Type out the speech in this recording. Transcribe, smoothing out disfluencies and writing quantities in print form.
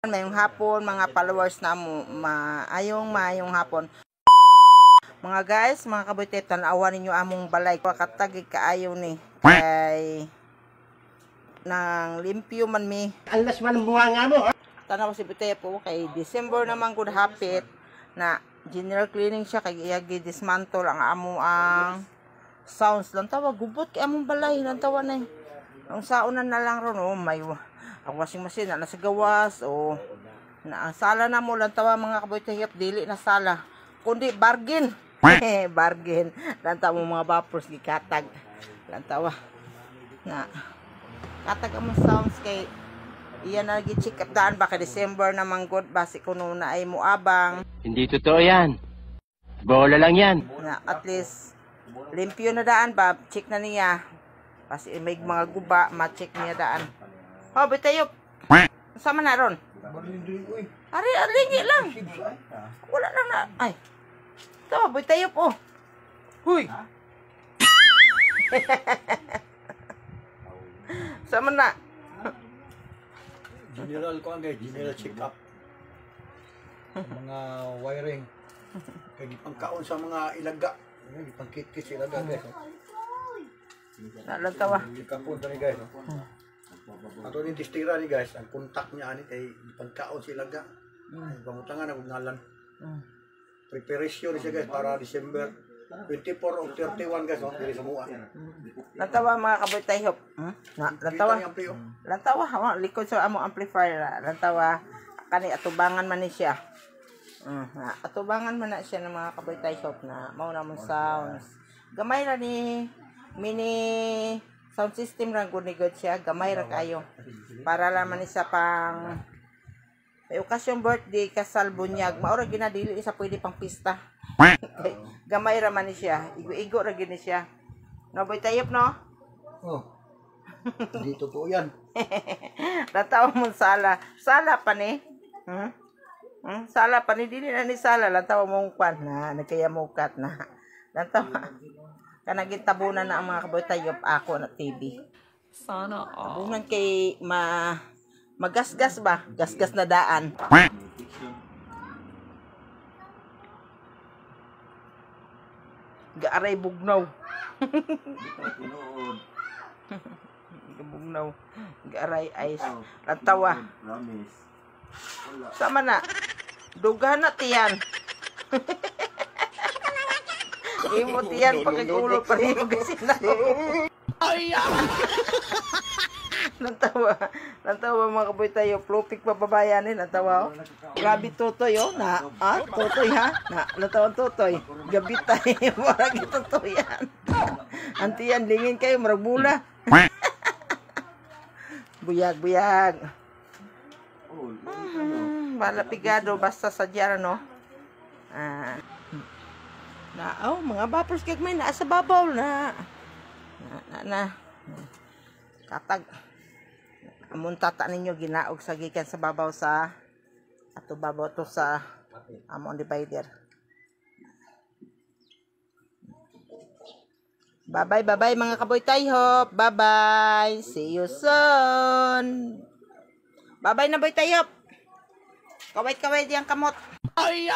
Mayong hapon mga followers na mo, mayong hapon. Mga guys, mga kabutit, tanawan ninyo among balay. Katagig kaayo ni. Kay nang limpyo man mi. Alas man bunga nga mo. Tanaw si Butay po kay December naman gud hapit na general cleaning siya kay iyagi dismantle ang amo ang sounds lang tawa gubot kay among balay lang tawa na. Ang saunan na lang ron may ang washing machine na nasa gawas o na ang sala na mo lang tawa mga kabuitahiyap dili na sala kundi bargain. Bargain lang tawa mga vapors gikatag lang tawa na katag among sounds kay iyan na gi-check up daan baka December na manggod basi kuno na ay muabang. Hindi totoo yan. Bola lang yan. Na at least limpyo na daan ba check na niya kasi may mga guba ma-check niya daan. Oh, bitayop. Sama na ron. Ari, lingi lang. Wala lang na. Ay. Tawa, bitayop oh. Huy. Sama na. General ko ang general check-up. Mga wiring. Kaya ipangkaon sa mga ilaga. Ipangkit-kit sa ilaga guys. Nalang tawa. Check-up po ito guys. Ato yung tistira ni guys. Ang kontak niya ani kay ipangkaon sa ilaga. Pangutangan na ngalan. Preparation siya guys para December 24 o 31 guys. Dili sa mua. Lantawa mga kabutayop. Lantawa. Lantawa. Likod sa among amplifier. Lantawa. Kani atubangan man ni siya. Atubangan man na siya ng mga kabutayop na mauna mong sounds. Gamay na ni mini sound system ra gud ni god siya. Gamay ra kayo. Para lang man isa pang may okasyon birthday, kasal, bunyag. Maura ginadili isa pwede pang pista. Gamay ra man ni siya. Igo-igo ra gid ni siya. No boy tayop no? Oh. Dito po yan. Lantaw mo sala. Sala pa ni. Sala pa ni dili na ni sala lantaw mo kwan na nagkaya mo kat na. Lantaw kanang tabunan na ang mga kabutayop ako na TV. Sana tabunan kay magasgas ba? Gasgas na daan. Gaaray bugnaw. Bugnaw. Gaaray ice. Lantawa. Sama na. Dugan na tiyan. Imo tiyan pakigulo pa rin yung gasina. Ay! Lantawa mga kaboy tayo. Plopik pababayanin. Lantawa. Grabe tutoy oh. Tutoy ha. Lantawan tutoy. Gabi tayo. Marag tutoy yan. Antiyan, lingin kayo. Marag bula. Buyag. Malapigado. Basta sadya no. Mga vapors kag may naa sa babaw na. Katag amon tata ninyo ginaog sa gikan sa babaw sa ato babaw to sa amon divider. Bye mga kaboy tayhop. Bye. See you soon. Bye na boy tayhop. Kawait diyang kamot. Ay!